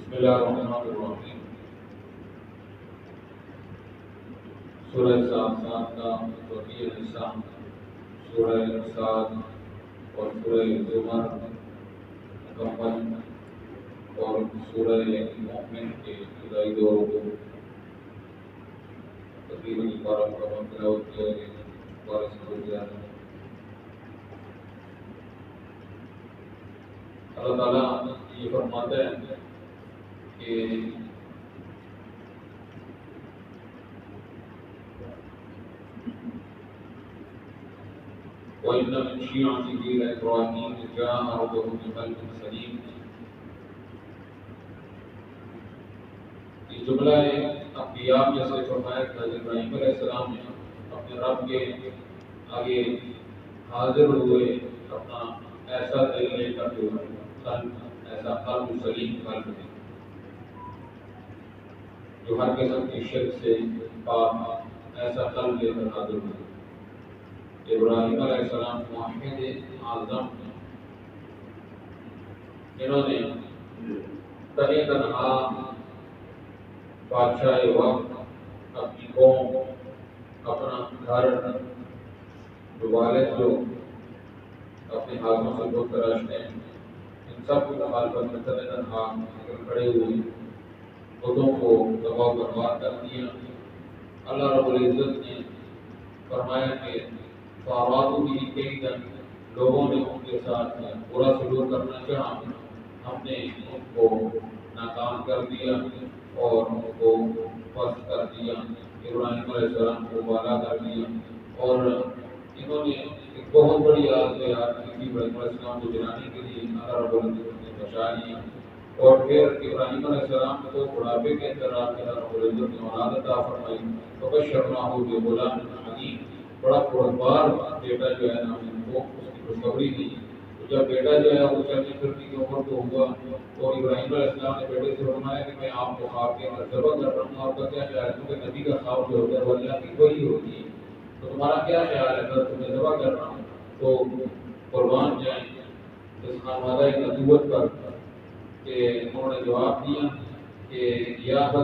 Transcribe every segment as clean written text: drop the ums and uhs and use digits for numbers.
بسم اللہ الرحمن الرحیم۔ سورہ صافات کا بقیہ حصہ، سورہ صاد اور سورہ زمر مکمل اور سورہ مومن کے ابتدائی دوروں کو تقریباً 12 مکمل تلاوت کیا گیا، 12 سے ہو گیا۔ اللہ تعالیٰ یہ فرماتا ہے کہ وَإِنَّ مِن شِيعَتِهِ لَإِبْرَاهِيمَ إِذْ جَاءَ رَبَّهُ بِقَلْبٍ سَلِيمٍ۔ یہ جملہ انبیاء میں سے فرمایا کہ حضرت ابراہیم علیہ السلام نے اپنے رب کے آگے حاضر ہوئے اپنا ایسا دل لے کر جو قلب، ایسا قلب سلیم قلب ہے جو ہر قسم کی شرک سے پاک، ایسا قلب لے کر حاضر ہوئے۔ ابراہیم علیہ السلام موحد اعظم ہیں، انہوں نے تنی تنہا بادشاہ وقت، اپنی قوم، اپنا گھر، جو والد جو اپنے ہاتھوں سے بت تراشتے ہیں، ان سب کی مخالفت میں تنی تنہا کھڑے ہوئے بتوں کو تباہ و برباد کر دیا۔ اللہ رب العزت نے فرمایا کہ فَأَرَادُوا بِهِ كَيْدًا، لوگوں نے ان کے ساتھ برا سلوک کرنا چاہا، ہم نے ان کو ناکام کر دیا اور ان کو پست کر دیا، ابراہیم علیہ السلام کو بالا کر دیا، اور انہوں نے ایک بہت بڑی آگ تیار کی تھی ابراہیم علیہ السلام کو جلانے کے لیے، اللہ رب العزت نے بچا لیا۔ اور پھر ابراہیم علیہ السلام کو بڑھاپے کے اندر آ کے اللہ رب العزت نے اولاد عطا فرمائی، فَبَشَّرْنَاهُ بِغُلَامٍ حَلِيمٍ، بڑا پروردگار بیٹا جو ہے نا ان کو اس کی خوشخبری دی۔ تو جب بیٹا جو ہے وہ چلنے پھرنے کی عمر کو ہوا تو ابراہیم علیہ السلام نے بیٹے سے فرمایا کہ میں آپ کو خواب کے اندر ذبح کر رہا ہوں، آپ کا کیا خیال ہے؟ کیونکہ نبی کا خواب جو ہوتا ہے وہ اللہ کی وحی ہوتی ہے، تو تمہارا کیا خیال ہے اگر تمہیں ذبح کر رہا ہوں تو قربان جائیں اس خانوادہ نبوت پر؟ کہ انہوں نے جواب دیا کہ یا ابا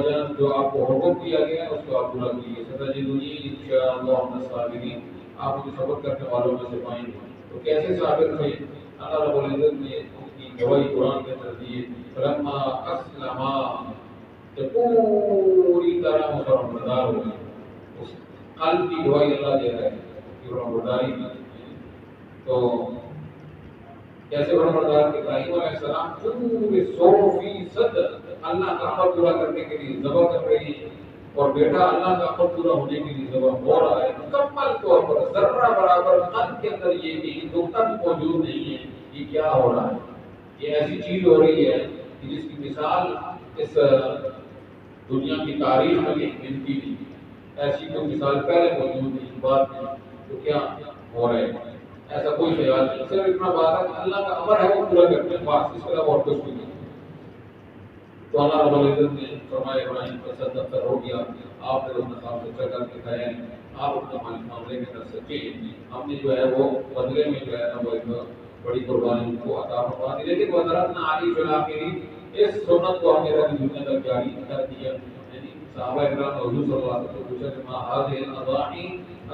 جان، جو آپ کو حکم دیا گیا ہے اس کو آپ پورا کیجیے، ستجدنی انشاءاللہ من الصابرین، آپ مجھے صبر کرنے والوں میں سے پائیں گے۔ تو کیسے صابر تھے؟ اللہ رب العزت نے ان کی گواہی قرآن کے اندر دی، فلما اسلما، جب پوری طرح فرمانبردار ہو گئے، اس قلب کی گواہی اللہ دے رہا ہے کہ فرمانبرداری کی۔ تو جیسے فرمایا کہ ابراہیم علیہ السلام پورے 100% اللہ کا امر پورا کرنے کے لیے ذبح کر رہے ہیں، اور بیٹا اللہ کا امر پورا ہونے کے لیے ذبح ہو رہا ہے، مکمل طور پر ذرہ برابر قلب کے اندر یہ کہ نقطہ بھی موجود نہیں ہے، یہ کیا ہو رہا ہے؟ یہ ایسی چیز ہو رہی ہے کہ جس کی مثال اس دنیا کی تاریخ میں نہیں ملتی نہیں، ایسی کوئی مثال پہلے موجود نہیں بات میں۔ تو کیا ہو رہا ہے؟ ایسا کوئی خیال نہیں، صرف اتنا بات ہے کہ اللہ کا امر ہے وہ پورا کرتے ہیں، بات اس کے علاوہ اور کچھ بھی نہیں۔ تو اللہ رب العزت نے فرمایا ابراہیم کا صدق ہو گیا، آپ نے اپنا خواب سچا کر دکھایا ہے، آپ اپنا معاملے کے اندر سچے ہیں، ہم نے جو ہے وہ بدلے میں جو ہے نا وہ ایک بڑی قربانی کو عطا فرما دی۔ لیکن وزارت علی فی الآخرین، اس سنت کو ہم نے رکھ دنیا تک جاری کر دیا۔ یعنی صحابہ اکرام نے حضور صلی اللہ علیہ وسلم سے پوچھا کہ ما هذه الاضاحی،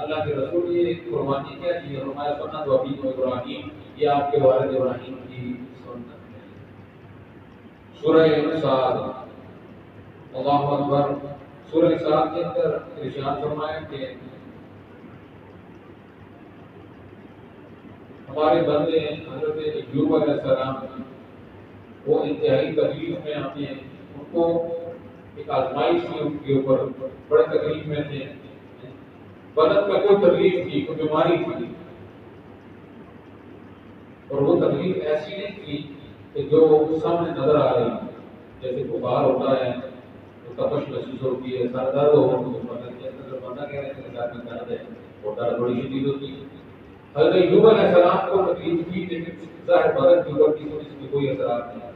اللہ کے رسول یہ قربانی کیا چیز ہے؟ فرمایا سنت ابی ابراہیم، یہ آپ کے والد ابراہیم کی سنت ہے۔ سورہ صاد، اللہ اکبر، سورہ صاد کے اندر ارشاد فرمایا کہ ہمارے بندے حضرت ایوب علیہ السلام وہ انتہائی تکلیف میں آتے ہیں، ان کو ایک آزمائش تھی ان کے اوپر، بڑے تکلیف میں تھے، بدن میں کوئی تکلیف تھی، کوئی بیماری تھی، اور وہ تکلیف ایسی نہیں تھی کہ جو سامنے نظر آ رہی، جیسے بخار ہوتا ہے تو تپش محسوس ہوتی ہے، سر درد ہو تو بدن کے اندر بندہ کہہ رہے ہیں کہ سر میں درد ہے اور درد بڑی شدید ہوتی ہے۔ حضرت ایوب علیہ السلام کو تکلیف تھی لیکن ظاہر بدن کے اوپر کی اس کی کوئی اثرات نہیں۔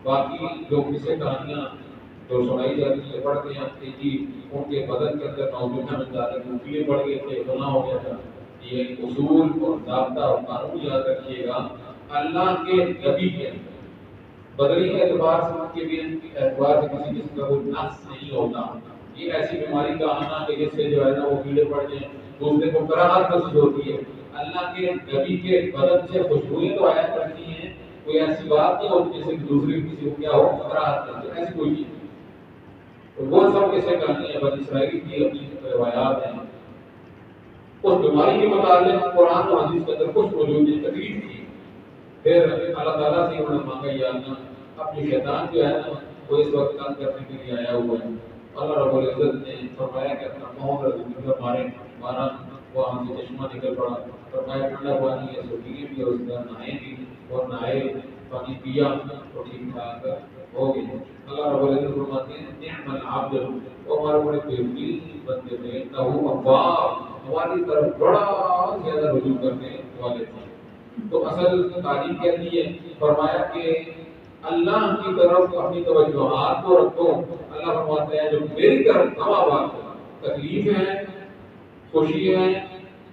باقی جو قصے کہانیاں جو سنائی جاتی ہے پڑھتے ہیں کہ جی ان کے بدن کے اندر نوجوان میں جاتے مفیلے پڑ گئے تھے، گناہ ہو گیا تھا۔ یہ اصول اور ضابطہ اور قانون یاد رکھیے گا، اللہ کے نبی کے بدنی کے اعتبار سے ان کے بھی اعتبار سے کسی قسم کا کوئی نقص نہیں ہوتا. یہ ایسی بیماری کا آنا کہ جس سے جو ہے نا وہ کیڑے پڑ جائیں، دوسرے کو کراہت محسوس ہوتی ہے. اللہ کے نبی کے بدن سے خوشبوئیں تو آیا کرتی ہیں، کوئی ایسی بات نہیں ہوتی جیسے کہ دوسری کسی کو کیا ہو کراہت کرتی ہے، ایسی کوئی چیز نہیں. تو وہ سب کیسے کہانی ہے بنی اسرائیل کی اپنی روایات ہیں. اس بیماری کے متعلق قرآن و حدیث کے اندر کچھ موجود ہے، تکلیف کی. پھر اللہ تعالیٰ سے انہوں نے مانگا یا اللہ اپنی شیطان جو ہے نا وہ اس وقت کام کرنے کے لیے آیا ہوا ہے. اللہ رب العزت نے فرمایا کہ اپنا پاؤں رکھ مارے مارا، وہاں سے چشمہ نکل پڑا. فرمایا ٹھنڈا پانی ہے سو پیے بھی اور اس کا نہائے بھی، اور نہائے پانی پیا اور ٹھیک ٹھاک ہو گئے. اللہ رب العزت فرماتے ہیں نعم العبد، وہ ہمارے بڑے بہترین بندے تھے، انہ اواب، ہماری طرف بڑا زیادہ رجوع کرنے والے تھے. تو اصل تعلیم کہتی ہے، فرمایا کہ اللہ کی طرف اپنی توجہات کو رکھو. اللہ فرماتا ہے جو میری طرف ہوا بات تکلیف ہے، خوشی ہے،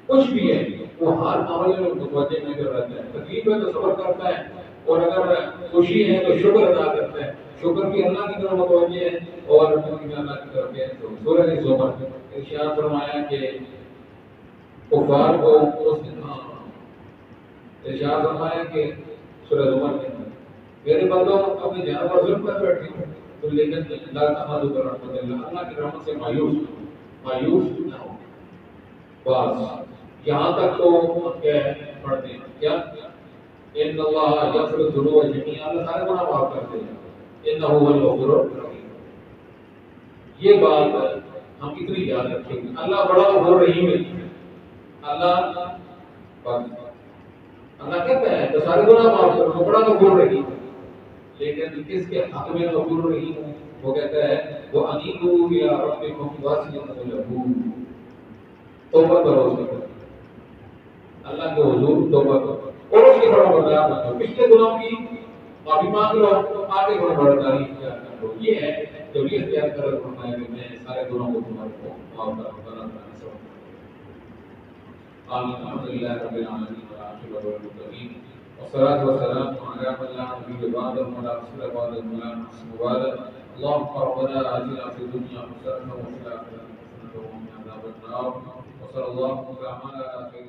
کچھ بھی ہے، وہ ہر معاملے میں متوجہ نہیں کر رہتا ہے. تکلیف ہے تو صبر کرتا ہے، اور اگر خوشی ہے تو شکر ادا کرتا ہے. شکر بھی اللہ کی طرف متوجہ ہے اور بھی اللہ کی طرف ہے. تو سورہ زمر ارشاد فرمایا کہ کفار کو اس دن ارشاد فرمایا کہ سورہ زمر کے اندر میرے بندوں اپنی جان پر ظلم کر بیٹھے ہو تو لیکن اللہ تعالیٰ کی رحمت اللہ کی رحمت سے مایوس نہ ہو. بس یہاں تک تو پڑھتے ہیں کیا ان اللہ یغفر الذنوب جميعا، اللہ سارے گناہ معاف کر دے گا، انہ هو الغفور الرحیم. یہ بات ہم کتنی یاد رکھیں گے. اللہ بڑا غفور رحیم ہے. اللہ اللہ کہتا ہے تو سارے گناہ معاف کر دو، بڑا غفور رحیم ہے. لیکن کس کے حق میں غفور رحیم ہے؟ وہ کہتا ہے وہ انیبوا الی ربکم واسجدوا لہ، توبہ کرو اس کے اللہ کے حضور توبہ کرو اور اس کے فرما بردار بنو. پچھلے گناہوں کی معافی مانگ لو، آگے فرما برداری اختیار کر لو. یہ ہے جب یہ اختیار کر فرمایا کہ میں سارے گناہوں کو تمہارے کو معاف کر دوں. آمین. الحمد للہ رب العالمین والعاقبۃ للمتقین والصلاة والسلام على من لا نبي بعده ولا رسول بعده ولا معصوم بعده. اللهم ربنا آتنا في الدنيا حسنة وفي الآخرة حسنة وقنا عذاب النار. وصلى الله على خير